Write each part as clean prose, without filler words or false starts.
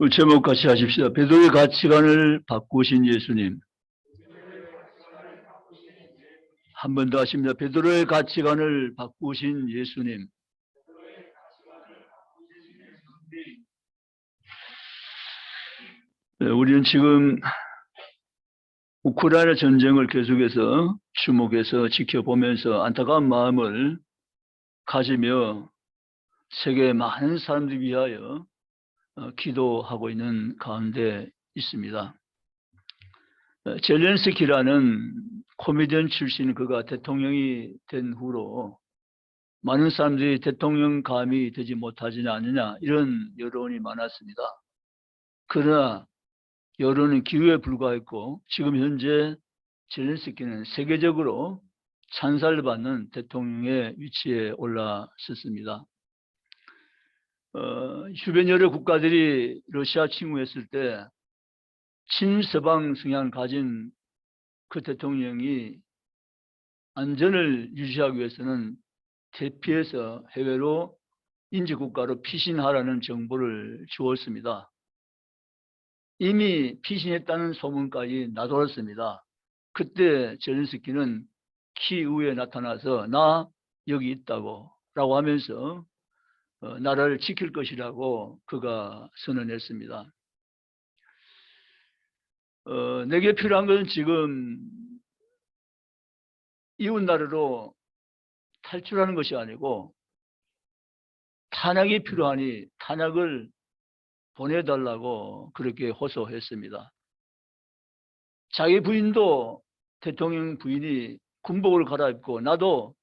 제목 같이 하십시다. 베드로의 가치관을 바꾸신 예수님. 한 번 더 하십니다. 베드로의 가치관을 바꾸신 예수님. 네, 우리는 지금 우크라이나 전쟁을 계속해서 주목해서 지켜보면서 안타까운 마음을 가지며 세계 많은 사람들 위하여 기도하고 있는 가운데 있습니다. 젤렌스키라는 코미디언 출신 그가 대통령이 된 후로 많은 사람들이 대통령감이 되지 못하지 않느냐 이런 여론이 많았습니다. 그러나 여론은 기후에 불과했고 지금 현재 젤렌스키는 세계적으로 찬사를 받는 대통령의 위치에 올라섰습니다. 주변 여러 국가들이 러시아 침공했을 때 친서방 성향을 가진 그 대통령이 안전을 유지하기 위해서는 대피해서 해외로 인지국가로 피신하라는 정보를 주었습니다. 이미 피신했다는 소문까지 나돌았습니다. 그때 젤렌스키는 키이우에 나타나서 나 여기 있다고 라고 하면서 나라를 지킬 것이라고 그가 선언했습니다. 내게 필요한 것은 지금 이웃나라로 탈출하는 것이 아니고 탄약이 필요하니 탄약을 보내달라고 그렇게 호소했습니다. 자기 부인도 대통령 부인이 군복을 갈아입고 나도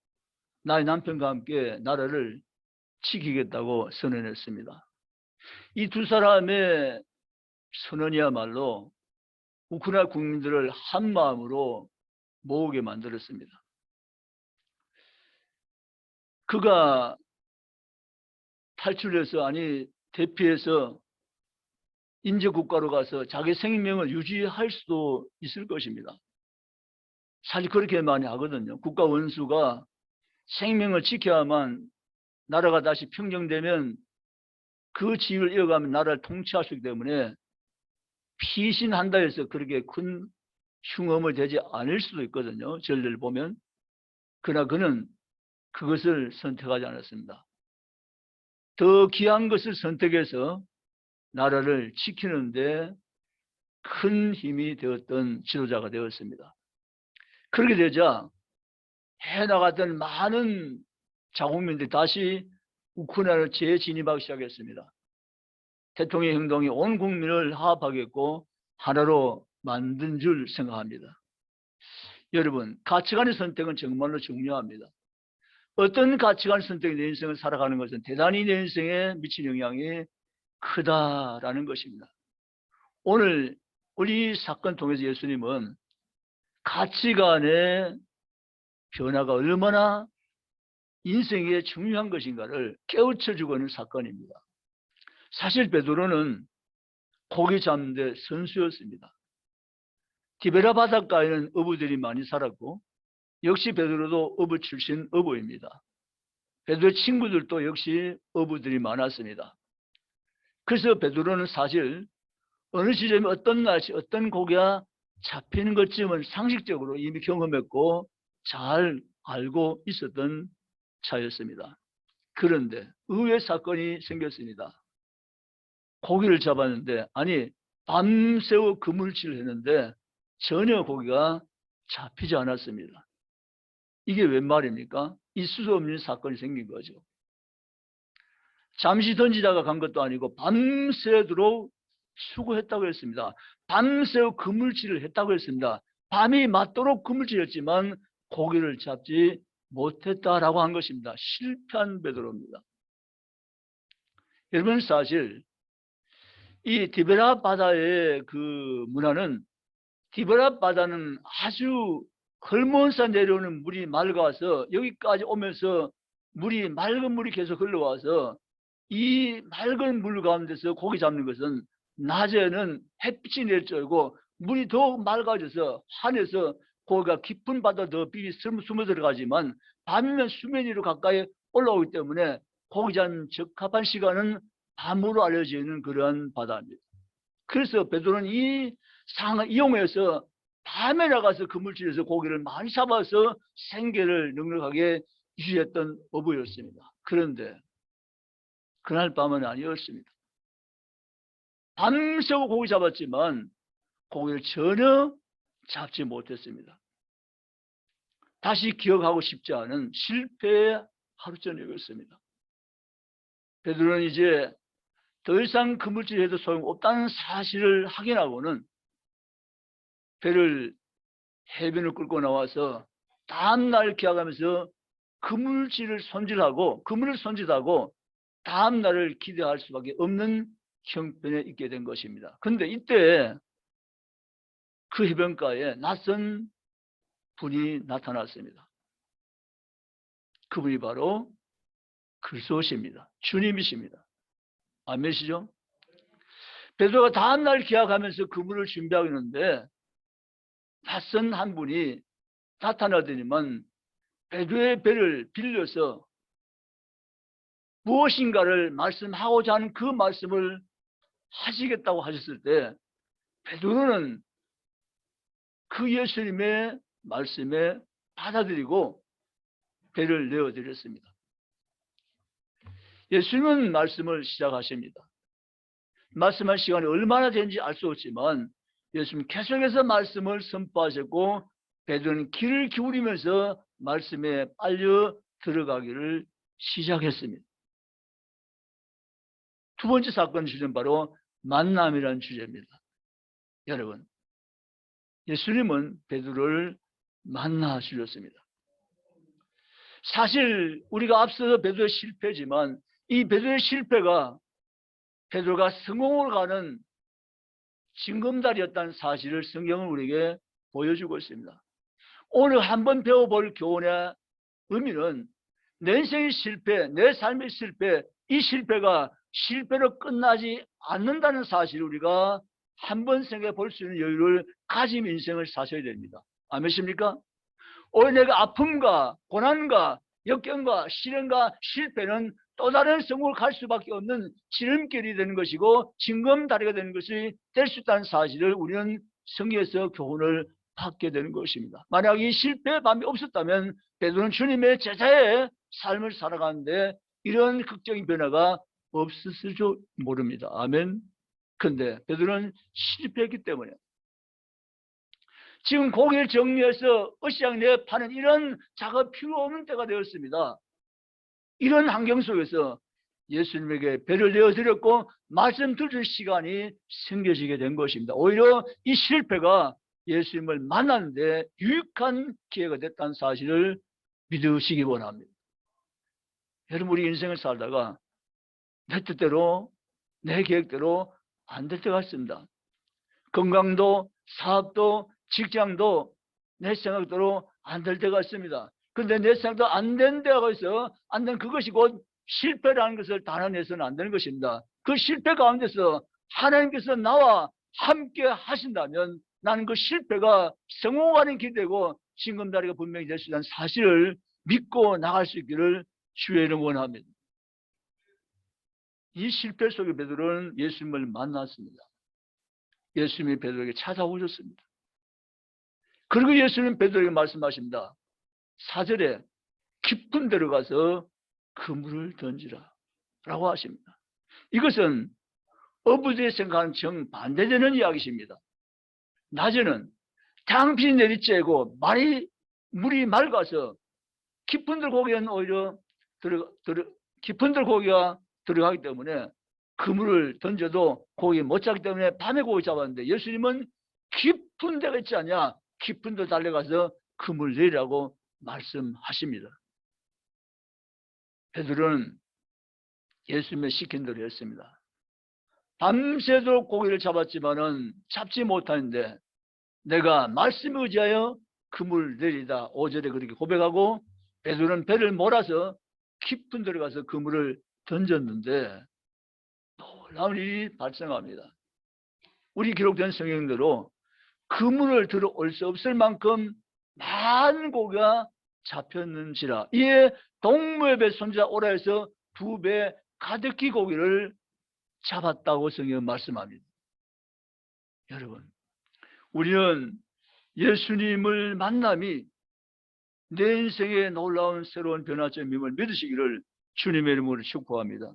나의 남편과 함께 나라를 지키겠다고 선언했습니다. 이 두 사람의 선언이야말로 우크라이나 국민들을 한 마음으로 모으게 만들었습니다. 그가 탈출해서 대피해서 인제국가로 가서 자기 생명을 유지할 수도 있을 것입니다. 사실 그렇게 많이 하거든요. 국가 원수가 생명을 지켜야만 나라가 다시 평정되면 그 지위를 이어가면 나라를 통치할 수 있기 때문에 피신한다 해서 그렇게 큰 흉엄을 되지 않을 수도 있거든요. 전례를 보면. 그러나 그는 그것을 선택하지 않았습니다. 더 귀한 것을 선택해서 나라를 지키는데 큰 힘이 되었던 지도자가 되었습니다. 그렇게 되자 해나갔던 많은 자국민들이 다시 우크라이나를 재진입하기 시작했습니다. 대통령의 행동이 온 국민을 화합하겠고 하나로 만든 줄 생각합니다. 여러분, 가치관의 선택은 정말로 중요합니다. 어떤 가치관 선택이 내 인생을 살아가는 것은 대단히 내 인생에 미친 영향이 크다라는 것입니다. 오늘 우리 사건 통해서 예수님은 가치관의 변화가 얼마나 인생에 중요한 것인가를 깨우쳐주고 있는 사건입니다. 사실 베드로는 고기 잡는 데 선수였습니다. 디베라 바닷가에는 어부들이 많이 살았고 역시 베드로도 어부 출신 어부입니다. 베드로의 친구들도 역시 어부들이 많았습니다. 그래서 베드로는 사실 어느 시점에 어떤 날씨 어떤 고기가 잡히는 것쯤은 상식적으로 이미 경험했고 잘 알고 있었던 차였습니다. 그런데 의외의 사건이 생겼습니다. 고기를 잡았는데 밤새워 그물질을 했는데 전혀 고기가 잡히지 않았습니다. 이게 웬 말입니까? 있을 수 없는 사건이 생긴 거죠. 잠시 던지다가 간 것도 아니고 밤새도록 수고했다고 했습니다. 밤새워 그물질을 했다고 했습니다. 밤이 맞도록 그물질했지만 고기를 잡지 못했다라고 한 것입니다. 실패한 베드로입니다. 여러분, 사실 이 디베라 바다의 그 문화는 디베라 바다는 아주 헐몬산 내려오는 물이 맑아서 여기까지 오면서 맑은 물이 계속 흘러와서 이 맑은 물 가운데서 고기 잡는 것은 낮에는 햇빛이 내리쬐고 물이 더욱 맑아져서 환해서 고기가 깊은 바다 더 비리 숨어 들어가지만 밤이면 수면 위로 가까이 올라오기 때문에 고기 잡는 적합한 시간은 밤으로 알려져 있는 그러한 바다입니다. 그래서 베드로는 이 상황을 이용해서 밤에 나가서 그물질에서 고기를 많이 잡아서 생계를 넉넉하게 유지했던 어부였습니다. 그런데 그날 밤은 아니었습니다. 밤새고 고기 잡았지만 고기를 전혀 잡지 못했습니다. 다시 기억하고 싶지 않은 실패의 하루 저녁이었습니다. 베드로는 이제 더 이상 그물질을 해도 소용없다는 사실을 확인하고는 배를 해변을 끌고 나와서 다음날 기약하면서 그물을 손질하고 다음날을 기대할 수밖에 없는 형편에 있게 된 것입니다. 그런데 이때 그 해변가에 낯선 분이 나타났습니다. 그분이 바로 그리스도십니다. 주님이십니다. 아멘이시죠? 베드로가 다음날 기약하면서 그물을 준비하고 있는데 낯선 한 분이 나타나더니만 베드로의 배를 빌려서 무엇인가를 말씀하고자 하는 그 말씀을 하시겠다고 하셨을 때 베드로는 그 예수님의 말씀에 받아들이고 배를 내어드렸습니다. 예수님은 말씀을 시작하십니다. 말씀할 시간이 얼마나 되는지 알 수 없지만 예수님 계속해서 말씀을 선포하셨고 베드로는 귀를 기울이면서 말씀에 빨려 들어가기를 시작했습니다. 두 번째 사건 주제는 바로 만남이라는 주제입니다. 여러분, 예수님은 베드로를 만나 주셨습니다. 사실 우리가 앞서서 베드로의 실패지만 이 베드로의 실패가 베드로가 성공을 가는 징검다리였다는 사실을 성경은 우리에게 보여주고 있습니다. 오늘 한번 배워볼 교훈의 의미는 내 인생의 실패, 내 삶의 실패, 이 실패가 실패로 끝나지 않는다는 사실을 우리가 한번 생각해 볼 수 있는 여유를 가진 인생을 사셔야 됩니다. 아멘입니까? 오늘 내가 아픔과 고난과 역경과 시련과 실패는 또 다른 성공을 갈 수밖에 없는 지름길이 되는 것이고 징검다리가 되는 것이 될 수 있다는 사실을 우리는 성경에서 교훈을 받게 되는 것입니다. 만약 이 실패의 밤이 없었다면 베드로는 주님의 제자의 삶을 살아가는데 이런 극적인 변화가 없었을 줄 모릅니다. 아멘. 근데 베드로는 실패했기 때문에 지금 고기를 정리해서 어시장내에 파는 이런 작업 필요 없는 때가 되었습니다. 이런 환경 속에서 예수님에게 배를 내어드렸고 말씀 들을 시간이 생겨지게 된 것입니다. 오히려 이 실패가 예수님을 만나는데 유익한 기회가 됐다는 사실을 믿으시기 원합니다. 여러분, 우리 인생을 살다가 내 뜻대로 내 계획대로 안 될 때가 있습니다. 건강도 사업도 직장도 내 생각대로 안 될 때가 있습니다. 그런데 내 생각도 안 된 데가 있어 안 된 그것이 곧 실패라는 것을 단언해서는 안 되는 것입니다. 그 실패 가운데서 하나님께서 나와 함께 하신다면 나는 그 실패가 성공하는 길이 되고 징검다리가 분명히 될 수 있다는 사실을 믿고 나갈 수 있기를 주의 이름 원합니다. 이 실패 속에 베드로는 예수님을 만났습니다. 예수님이 베드로에게 찾아오셨습니다. 그리고 예수님은 베드로에게 말씀하십니다. 4절에 깊은 데로 가서 그물을 던지라 라고 하십니다. 이것은 어부들이 생각하는 정반대되는 이야기십니다. 낮에는 당신이 내리쬐고 물이 맑아서 깊은 데 고기는 오히려 깊은 데 고기가 들어가기 때문에 그물을 던져도 고기 못 잡기 때문에 밤에 고기 잡았는데 예수님은 깊은 데가 있지 않냐, 깊은 데 달려가서 그물 내리라고 말씀하십니다. 베드로는 예수님의 시킨 대로 했습니다. 밤새도록 고기를 잡았지만은 잡지 못하는데 내가 말씀에 의지하여 그물 내리다 5절에 그렇게 고백하고 베드로는 배를 몰아서 깊은 데로 가서 그물을 던졌는데 놀라운 일이 발생합니다. 우리 기록된 성경대로 그물을 들어올 수 없을 만큼 많은 고기가 잡혔는지라 이에 동무의 배 손자 오라 해서 2배 가득히 고기를 잡았다고 성경은 말씀합니다. 여러분, 우리는 예수님을 만남이 내 인생의 놀라운 새로운 변화점임을 믿으시기를 주님의 이름으로 축복합니다.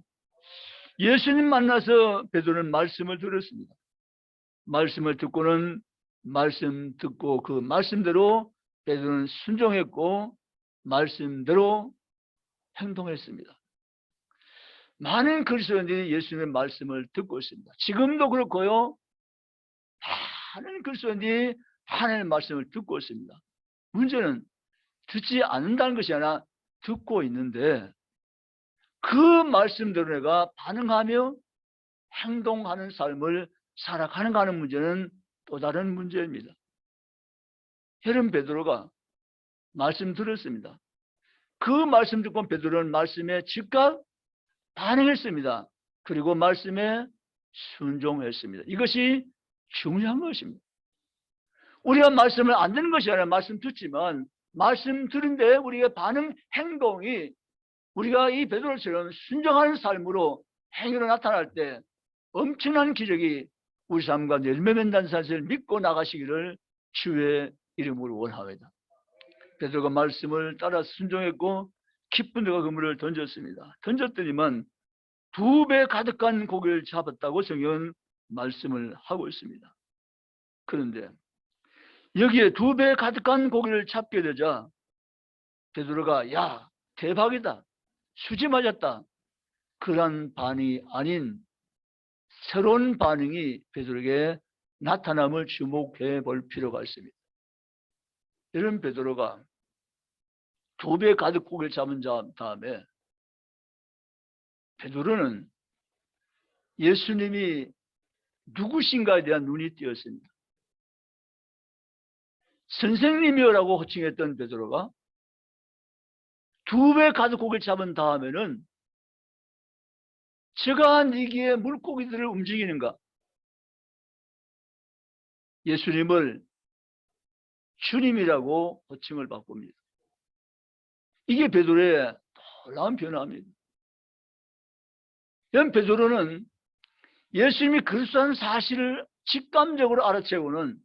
예수님 만나서 베드로는 말씀을 들었습니다. 말씀을 듣고는 말씀 듣고 그 말씀대로 베드로는 순종했고 말씀대로 행동했습니다. 많은 그리스도인들이 예수님의 말씀을 듣고 있습니다. 지금도 그렇고요. 많은 그리스도인들이 하나님의 말씀을 듣고 있습니다. 문제는 듣지 않는다는 것이 아니라 듣고 있는데 그 말씀대로 내가 반응하며 행동하는 삶을 살아가는가 하는 문제는 또 다른 문제입니다. 여러분, 베드로가 말씀 들었습니다. 그 말씀 듣고 베드로는 말씀에 즉각 반응했습니다. 그리고 말씀에 순종했습니다. 이것이 중요한 것입니다. 우리가 말씀을 안 듣는 것이 아니라 말씀 듣지만 말씀 들은데 우리의 반응, 행동이 우리가 이 베드로처럼 순종하는 삶으로 행위로 나타날 때 엄청난 기적이 우리 삶과 열매맺는다는 사실을 믿고 나가시기를 주의 이름으로 원합니다. 베드로가 말씀을 따라 순종했고 기쁜 데가 그물을 던졌습니다. 던졌더니만 2배 가득한 고기를 잡았다고 성경은 말씀을 하고 있습니다. 그런데 여기에 2배 가득한 고기를 잡게 되자 베드로가 야, 대박이다, 수지 맞았다, 그런 반응이 아닌 새로운 반응이 베드로에게 나타남을 주목해 볼 필요가 있습니다. 이런 베드로가 2배 가득 고기를 잡은 다음에 베드로는 예수님이 누구신가에 대한 눈이 띄었습니다. 선생님이라고 호칭했던 베드로가 2배 가득 고기를 잡은 다음에는 제가 이기에 물고기들을 움직이는가? 예수님을 주님이라고 호칭을 바꿉니다. 이게 베드로의 놀라운 변화입니다. 이런 베드로는 예수님이 그리스도라는 사실을 직감적으로 알아채고는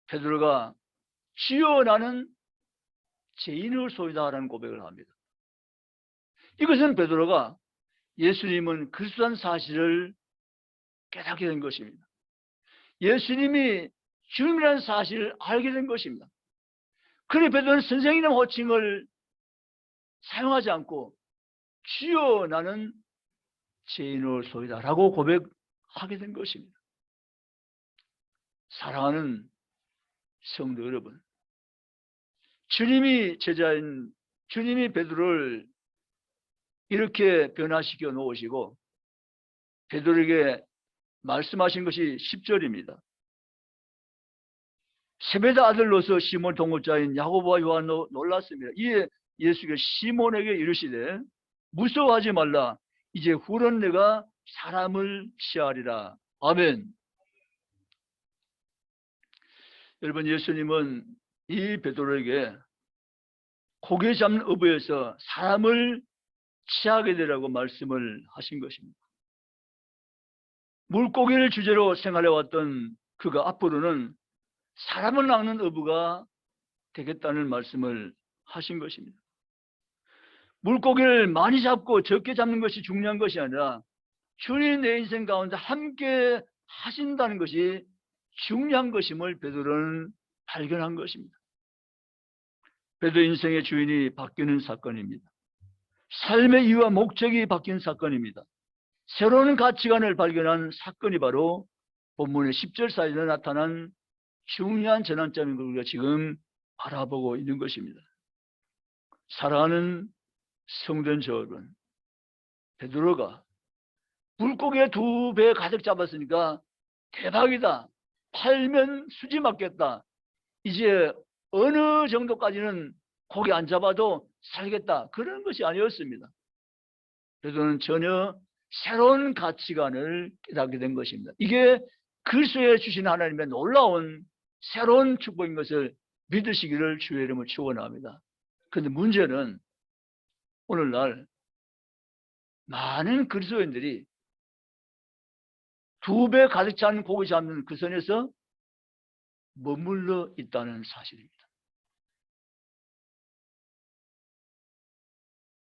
베드로가 주여 나는 죄인을 소이다라는 고백을 합니다. 이것은 베드로가 예수님은 그리스도라는 사실을 깨닫게 된 것입니다. 예수님이 주님이라는 사실을 알게 된 것입니다. 그래 베드로는 선생님의 호칭을 사용하지 않고 주여 나는 죄인을 소이다라고 고백하게 된 것입니다. 사랑하는 성도 여러분, 주님이 제자인 주님이 베드로를 이렇게 변화시켜 놓으시고 베드로에게 말씀하신 것이 10절입니다. 세베대 아들로서 시몬 동업자인 야고보와 요한도 놀랐습니다. 이에 예수가 시몬에게 이르시되 무서워하지 말라, 이제 후론 내가 사람을 취하리라. 아멘. 여러분, 예수님은 이 베드로에게 고기 잡는 어부에서 사람을 취하게 되라고 말씀을 하신 것입니다. 물고기를 주제로 생활해왔던 그가 앞으로는 사람을 낚는 어부가 되겠다는 말씀을 하신 것입니다. 물고기를 많이 잡고 적게 잡는 것이 중요한 것이 아니라 주님 내 인생 가운데 함께 하신다는 것이 중요한 것임을 베드로는 발견한 것입니다. 베드로 인생의 주인이 바뀌는 사건입니다. 삶의 이유와 목적이 바뀐 사건입니다. 새로운 가치관을 발견한 사건이 바로 본문의 10절 사이에 나타난 중요한 전환점인 걸 우리가 지금 바라보고 있는 것입니다. 사랑하는 성도인 여러분, 베드로가 물고기에 2배 가득 잡았으니까 대박이다, 팔면 수지 맞겠다, 이제 어느 정도까지는 고기 안 잡아도 살겠다, 그런 것이 아니었습니다. 베드로는 전혀 새로운 가치관을 깨닫게 된 것입니다. 이게 그리스도에 주신 하나님의 놀라운 새로운 축복인 것을 믿으시기를 주의 이름으로 축원합니다. 그런데 문제는 오늘날 많은 그리스도인들이 2배 가득 찬 고기 잡는 그 선에서 머물러 있다는 사실입니다.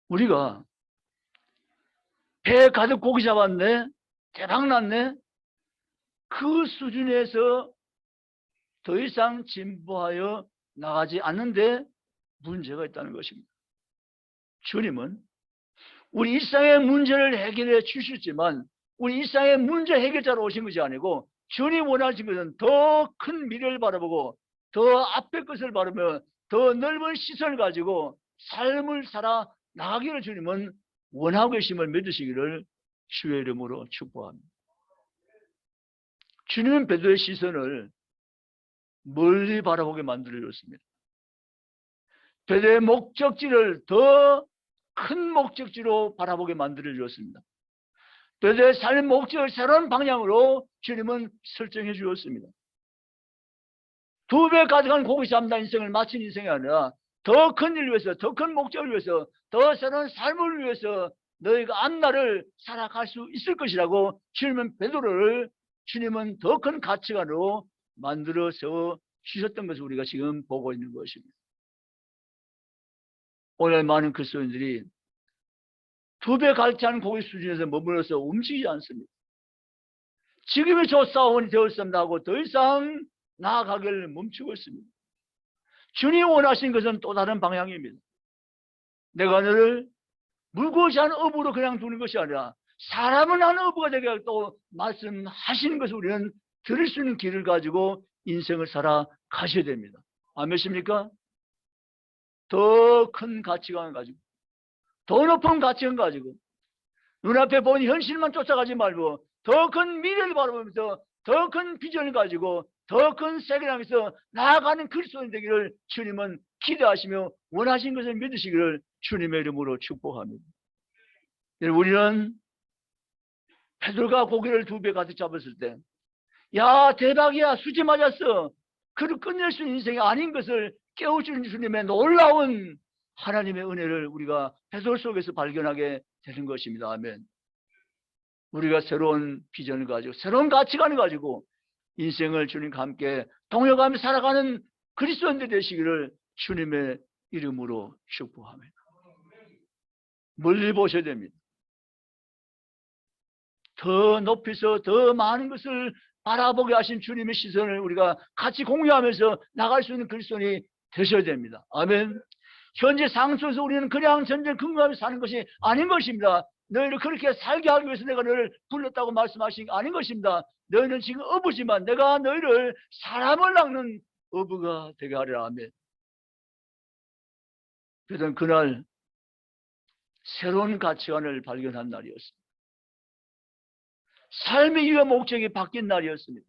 우리가 배 가득 고기 잡았네, 대박났네, 그 수준에서 더 이상 진보하여 나가지 않는데 문제가 있다는 것입니다. 주님은 우리 일상의 문제를 해결해 주셨지만 우리 일상의 문제 해결자로 오신 것이 아니고 주님 원하신 것은 더 큰 미래를 바라보고 더 앞의 것을 바라며 더 넓은 시선을 가지고 삶을 살아 나가기를 주님은 원하고 계심을 믿으시기를 주의 이름으로 축복합니다. 주님은 베드로의 시선을 멀리 바라보게 만들어줬습니다. 베드로의 목적지를 더 큰 목적지로 바라보게 만들어주었습니다. 베드로의 삶의 목적을 새로운 방향으로 주님은 설정해 주었습니다. 2배 가득한 고기 잡는 인생을 마친 인생이 아니라 더 큰 일을 위해서, 더 큰 목적을 위해서, 더 새로운 삶을 위해서 너희가 앞날을 살아갈 수 있을 것이라고 주님은 베드로를 주님은 더 큰 가치관으로 만들어서 주셨던 것을 우리가 지금 보고 있는 것입니다. 오늘 많은 그리스도인들이 2배 가득 찬 고기 수준에서 머물러서 움직이지 않습니다. 지금이 좋사원이 되었습니다 하고 더 이상 나아가기를 멈추고 있습니다. 주님 원하신 것은 또 다른 방향입니다. 내가 너를 무거워지 않은 어부로 그냥 두는 것이 아니라 사람을 하는 어부가 되게 또 말씀하시는 것을 우리는 들을 수 있는 길을 가지고 인생을 살아 가셔야 됩니다. 아멘입니까? 더 큰 가치관을 가지고 더 높은 가치관 가지고 눈앞에 보는 현실만 쫓아가지 말고 더 큰 미래를 바라보면서 더 큰 비전을 가지고 더 큰 세계를 향해서 나아가는 그리스도인 되기를 주님은 기대하시며 원하신 것을 믿으시기를 주님의 이름으로 축복합니다. 우리는 베드로가 고기를 2배 가득 잡았을 때 야 대박이야 수지 맞았어 그를 끝낼 수 있는 인생이 아닌 것을 깨워주는 주님의 놀라운 하나님의 은혜를 우리가 베드로 속에서 발견하게 되는 것입니다. 아멘. 우리가 새로운 비전을 가지고 새로운 가치관을 가지고 인생을 주님과 함께 동역하며 살아가는 그리스도인들 되시기를 주님의 이름으로 축복합니다. 멀리 보셔야 됩니다. 더 높이서 더 많은 것을 바라보게 하신 주님의 시선을 우리가 같이 공유하면서 나갈 수 있는 그리스도인이 되셔야 됩니다. 아멘. 현재 상황에서 우리는 그냥 전쟁 근거하며 사는 것이 아닌 것입니다. 너희를 그렇게 살게 하기 위해서 내가 너희를 불렀다고 말씀하신 게 아닌 것입니다. 너희는 지금 어부지만 내가 너희를 사람을 낚는 어부가 되게 하리라. 아멘. 그래서 그날 새로운 가치관을 발견한 날이었습니다. 삶의 이유와 목적이 바뀐 날이었습니다.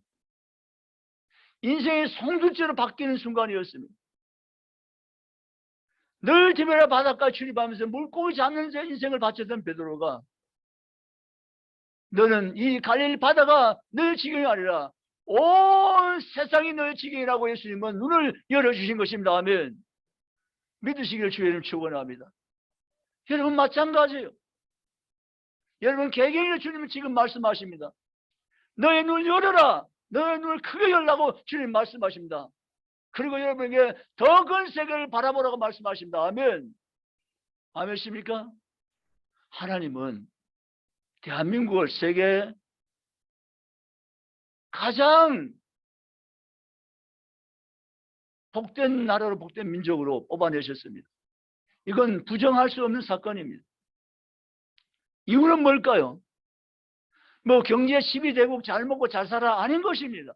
인생의 송두째로 바뀌는 순간이었습니다. 늘 디베라 바닷가 출입하면서 물고기 잡는 인생을 바쳤던 베드로가 너는 이 갈릴리 바다가 너의 지경이 아니라 온 세상이 너의 지경이라고 예수님은 눈을 열어주신 것입니다. 아멘. 믿으시기를 주의를 축원합니다. 여러분 마찬가지예요. 여러분 개개인의 주님은 지금 말씀하십니다. 너의 눈을 열어라. 너의 눈을 크게 열라고 주님 말씀하십니다. 그리고 여러분에게 더 큰 세계를 바라보라고 말씀하십니다. 아멘. 아멘십니까? 하나님은 대한민국을 세계 가장 복된 나라로 복된 민족으로 뽑아내셨습니다. 이건 부정할 수 없는 사건입니다. 이유는 뭘까요? 뭐 경제 12대국 잘 먹고 잘 살아 아닌 것입니다.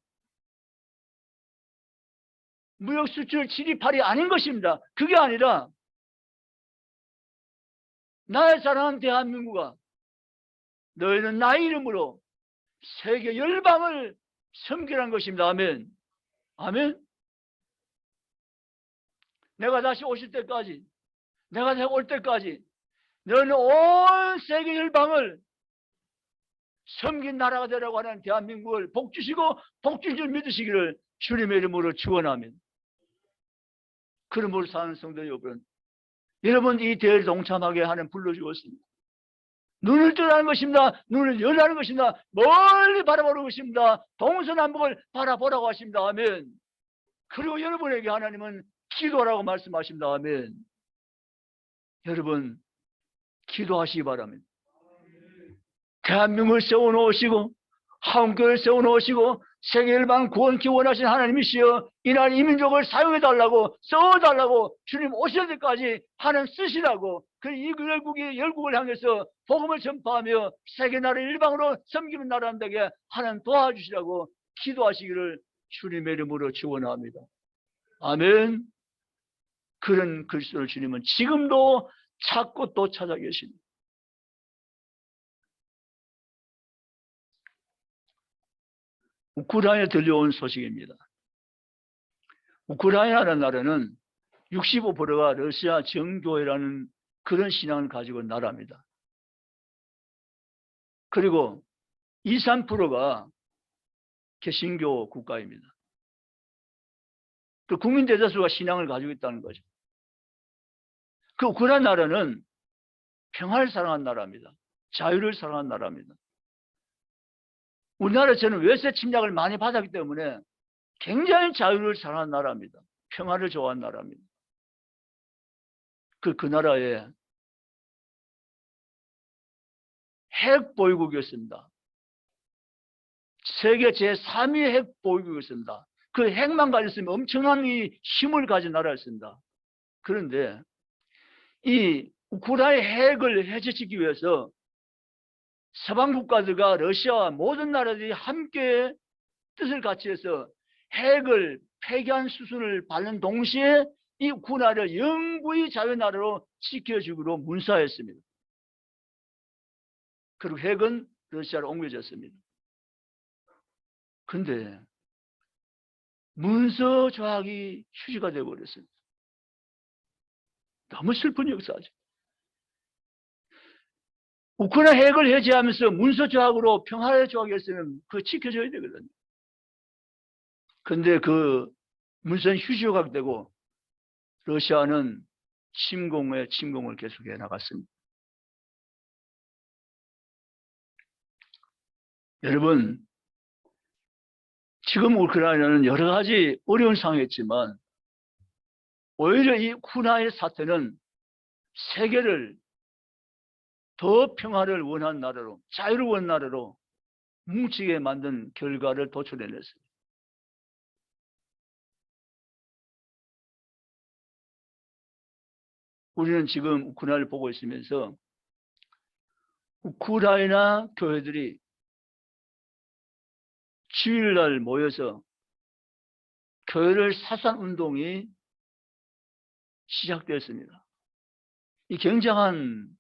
무역 수출 7위 8위 아닌 것입니다. 그게 아니라 나의 사랑하는 대한민국아 너희는 나의 이름으로 세계 열방을 섬기라는 것입니다. 아멘. 아멘. 내가 다시 오실 때까지 내가 다시 올 때까지 너희는 온 세계 열방을 섬긴 나라가 되라고 하는 대한민국을 복주시고 복주신 줄 믿으시기를 주님의 이름으로 축원합니다. 그러므로 사는 성도 여러분, 여러분 이 대회를 동참하게 하는 불러주었습니다. 눈을 뜨라는 것입니다. 눈을 열라는 것입니다. 멀리 바라보는 것입니다. 동서남북을 바라보라고 하십니다. 아멘. 그리고 여러분에게 하나님은 기도하라고 말씀하십니다. 아멘. 여러분 기도하시기 바랍니다. 대한민국을 세워놓으시고 한국교회를 세워놓으시고 세계일방 구원기 원하신 하나님이시여 이날 이 민족을 사용해달라고 써달라고 주님 오실 때까지 하나님 쓰시라고 이 열국을 향해서 복음을 전파하며 세계 나라 일방으로 섬기는 나라 되게 하나님 도와주시라고 기도하시기를 주님의 이름으로 축원합니다. 아멘. 그런 그리스도를 주님은 지금도 찾고 또 찾아 계십니다. 우크라이나에 들려온 소식입니다. 우크라이나라는 나라는 65%가 러시아 정교회라는 그런 신앙을 가지고 있는 나라입니다. 그리고 2, 3%가 개신교 국가입니다. 그 국민 대다수가 신앙을 가지고 있다는 거죠. 그 우크라이나 나라는 평화를 사랑하는 나라입니다. 자유를 사랑하는 나라입니다. 우리나라에서는 외세 침략을 많이 받았기 때문에 굉장히 자유를 사랑하는 나라입니다. 평화를 좋아하는 나라입니다. 그 나라에 핵 보유국이었습니다. 세계 제3위 핵 보유국이었습니다. 그 핵만 가졌으면 엄청난 힘을 가진 나라였습니다. 그런데 이 우크라이나 핵을 해체시키기 위해서 서방 국가들과 러시아와 모든 나라들이 함께 뜻을 같이 해서 핵을 폐기한 수순을 밟는 동시에 이 우크라이나를 영구히 자유나라로 지켜주기로 문서했습니다. 그리고 핵은 러시아로 옮겨졌습니다. 그런데 문서 조약이 휴지가 되어버렸습니다. 너무 슬픈 역사죠. 우크라이나 핵을 해제하면서 문서 조약으로 평화의 조약이었으면 그거 지켜줘야 되거든요. 그런데 그 문서는 휴지가 되고 러시아는 침공을 계속해 나갔습니다. 여러분, 지금 우크라이나는 여러 가지 어려운 상황이었지만 오히려 이 우크라이나 사태는 세계를 더 평화를 원하는 나라로, 자유를 원하는 나라로 뭉치게 만든 결과를 도출해냈습니다. 우리는 지금 우크라이나를 보고 있으면서 우크라이나 교회들이 주일날 모여서 교회를 사수한 운동이 시작되었습니다. 이 굉장한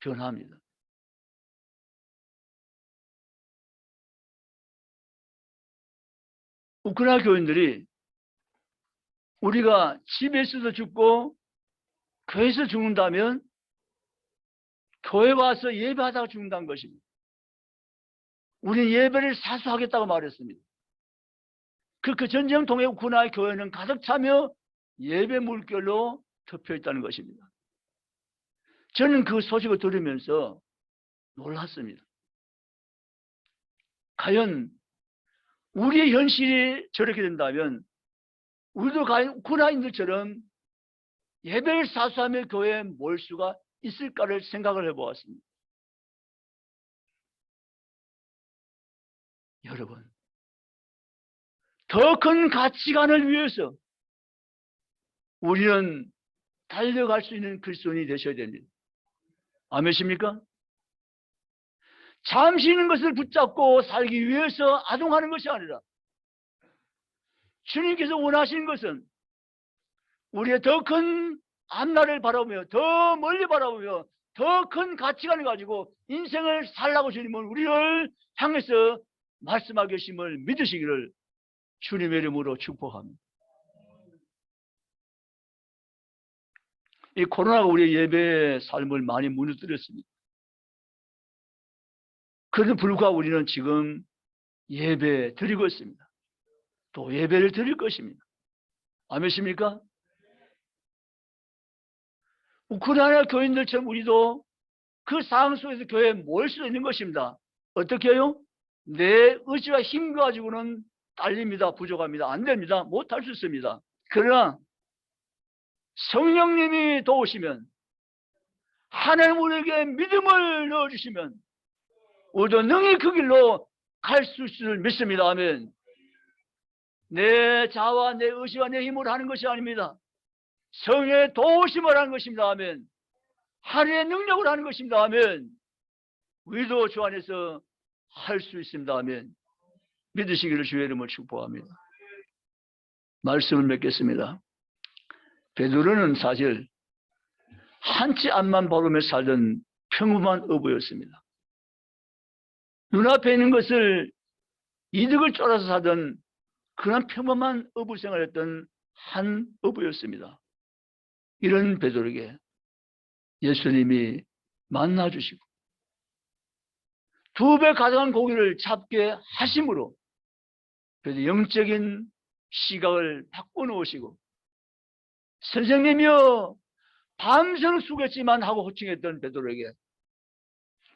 변화입니다. 우크라이나 교인들이 우리가 집에서도 죽고 교회에서 죽는다면 교회 와서 예배하다가 죽는다는 것입니다. 우리는 예배를 사수하겠다고 말했습니다. 그 전쟁통에 우크라이나 교회는 가득 차며 예배 물결로 덮여있다는 것입니다. 저는 그 소식을 들으면서 놀랐습니다. 과연 우리의 현실이 저렇게 된다면 우리도 과연 우크라이나인들처럼 예배를 사수하며 교회에 모일 수가 있을까를 생각을 해보았습니다. 여러분, 더 큰 가치관을 위해서 우리는 달려갈 수 있는 그리스도인이 되셔야 됩니다. 아멘이십니까? 잠시 있는 것을 붙잡고 살기 위해서 아동하는 것이 아니라 주님께서 원하시는 것은 우리의 더 큰 앞날을 바라보며 더 멀리 바라보며 더 큰 가치관을 가지고 인생을 살라고 주님은 우리를 향해서 말씀하고 계심을 믿으시기를 주님의 이름으로 축복합니다. 이 코로나가 우리의 예배의 삶을 많이 무너뜨렸습니다. 그래도 불구하고 우리는 지금 예배 드리고 있습니다. 또 예배를 드릴 것입니다. 아멘이십니까? 우크라이나 교인들처럼 우리도 그 상황 속에서 교회에 모일 수 있는 것입니다. 어떻게 해요? 내 의지와 힘 가지고는 딸립니다. 부족합니다. 안 됩니다. 못할 수 있습니다. 그러나 성령님이 도우시면, 하나님 우리에게 믿음을 넣어주시면 우리도 능히 그 길로 갈 수 있을 줄 믿습니다. 아멘. 내 자와 내 의지와 내 힘으로 하는 것이 아닙니다. 성령의 도우심을 하는 것입니다. 아멘. 하나님의 능력을 하는 것입니다. 아멘. 우리도 주 안에서 할 수 있습니다. 아멘. 믿으시기를 주의 이름으로 축복합니다. 말씀을 맺겠습니다. 베드로는 사실 한치 앞만 바라보며 살던 평범한 어부였습니다. 눈앞에 있는 것을 이득을 쫓아서 사던 그런 평범한 어부 생활을 했던 한 어부였습니다. 이런 베드로에게 예수님이 만나주시고 2배 가져간 고기를 잡게 하심으로 그래서 영적인 시각을 바꿔놓으시고, 선생님이여 밤새도록 수고했지만 하고 호칭했던 베드로에게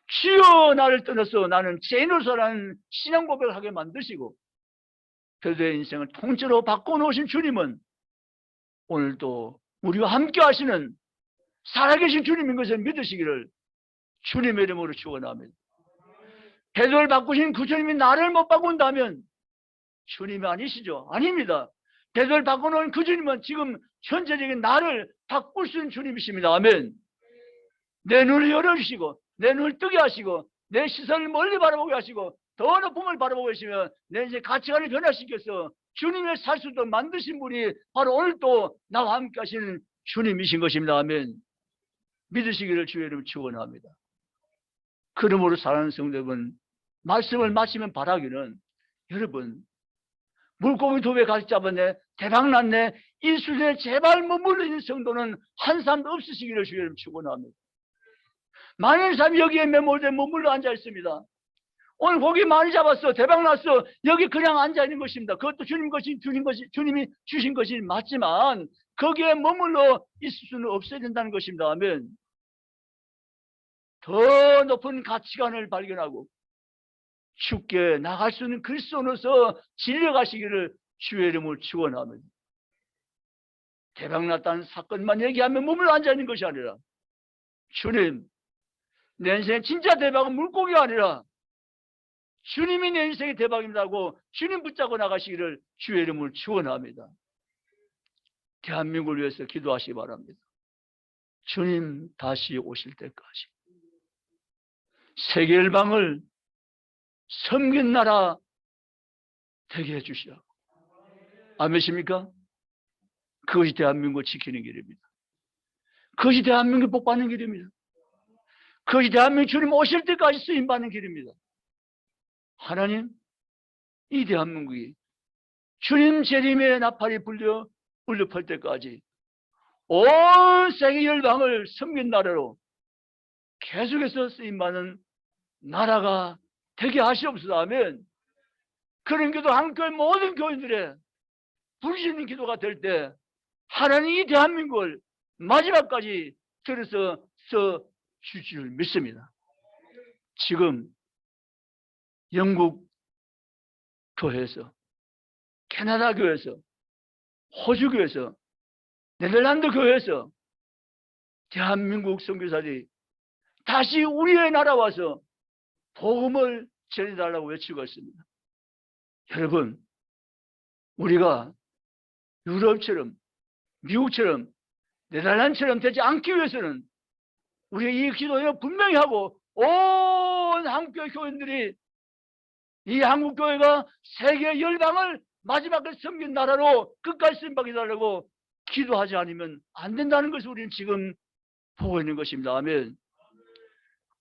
주여 나를 떠나서 나는 죄인으로서라는 신앙 고백을 하게 만드시고 베드로의 인생을 통째로 바꿔놓으신 주님은 오늘도 우리와 함께 하시는 살아계신 주님인 것을 믿으시기를 주님의 이름으로 축원합니다. 베드로를 바꾸신 그 주님이 나를 못 바꾼다면 주님이 아니시죠? 아닙니다. 베드로를 바꿔놓은 그 주님은 지금 현재적인 나를 바꿀 수 있는 주님이십니다. 아멘. 내 눈을 열어주시고 내 눈을 뜨게 하시고 내 시선을 멀리 바라보게 하시고 더 높음을 바라보고 계시면 내 인생 가치관을 변화시켜서 주님의 살 수 있도록 만드신 분이 바로 오늘 또 나와 함께 하시는 주님이신 것입니다. 아멘. 믿으시기를 주의 이름으로 축원합니다. 그러므로 사랑하는 성도 여러분, 말씀을 마치면 바라기는, 여러분 물고기 2배 가득 잡았네, 대박났네, 이 수준에 제발 머물러 있는 성도는 한 사람도 없으시기를 주의 이름으로 축원합니다. 많은 사람이 여기에 머물러 앉아 있습니다. 오늘 고기 많이 잡았어, 대박났어, 여기 그냥 앉아 있는 것입니다. 그것도 주님이 주신 것이 맞지만 거기에 머물러 있을 수는 없어야 된다는 것입니다. 아멘. 더 높은 가치관을 발견하고 쉽게 나갈 수 있는 그리스도로서 진려가시기를 주의 이름으로 축원합니다. 대박났다는 사건만 얘기하면 머물러 앉아있는 것이 아니라, 주님 내 인생의 진짜 대박은 물고기가 아니라 주님이 내 인생의 대박입니다 하고 주님 붙잡고 나가시기를 주의 이름으로 축원합니다. 대한민국을 위해서 기도하시기 바랍니다. 주님 다시 오실 때까지 세계 열방을 섬긴 나라 되게 해주시라고. 아멘이십니까? 그것이 대한민국을 지키는 길입니다. 그것이 대한민국을 복받는 길입니다. 그것이 대한민국 주님 오실 때까지 쓰임받는 길입니다. 하나님, 이 대한민국이 주님 재림의 나팔이 불려 울려펄 때까지 온 세계 열방을 섬긴 나라로 계속해서 쓰임받는 나라가 되게 하시옵소서. 아멘. 그런 기도 한교회 모든 교인들의 부르짖는 기도가 될 때 하나님 이 대한민국을 마지막까지 들어서 써주실 줄 믿습니다. 지금 영국 교회에서, 캐나다 교회에서, 호주 교회에서, 네덜란드 교회에서 대한민국 선교사들이 다시 우리의 나라 와서 복음을 전해달라고 외치고 있습니다. 여러분, 우리가 유럽처럼, 미국처럼, 네덜란드처럼 되지 않기 위해서는 우리가 이 기도를 분명히 하고 온 한국교회 교인들이 이 한국교회가 세계 열방을 마지막까지 섬긴 나라로 끝까지 쓰임받게 달라고 기도하지 않으면 안 된다는 것을 우리는 지금 보고 있는 것입니다. 아멘.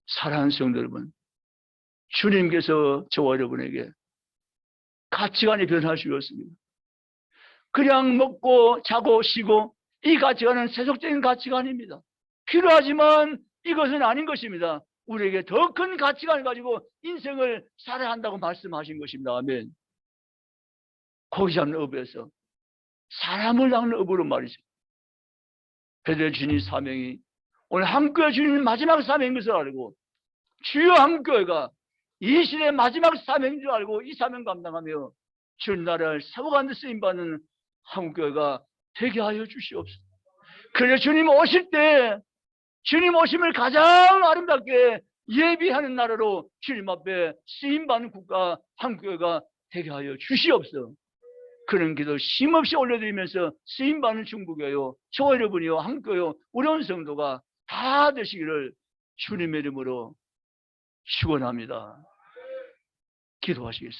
사랑하는 성도 여러분, 주님께서 저와 여러분에게 가치관이 변화하시었습니다. 그냥 먹고 자고 쉬고 이 가치관은 세속적인 가치관입니다. 필요하지만 이것은 아닌 것입니다. 우리에게 더 큰 가치관을 가지고 인생을 살아야 한다고 말씀하신 것입니다. 아멘. 고기 잡는 어부에서 사람을 낚는 어부로 말이죠. 베드로의 주님 사명이 오늘 한국교회 주님 마지막 사명인 것을 알고 주요 한국교회가 이 시대의 마지막 사명인 줄 알고 이 사명 감당하며 주님 나라를 세워가는 데 쓰임받는 한국교회가 되게 하여 주시옵소서. 그래서 주님 오실 때 주님 오심을 가장 아름답게 예비하는 나라로 주님 앞에 쓰임받는 국가 한국교회가 되게 하여 주시옵소서. 그런 기도 쉼없이 올려드리면서 쓰임받는 중국교회요, 저 여러분이요, 한국교회요, 우리 온 성도가 다 되시기를 주님의 이름으로 축원합니다. 기도하시겠습니다.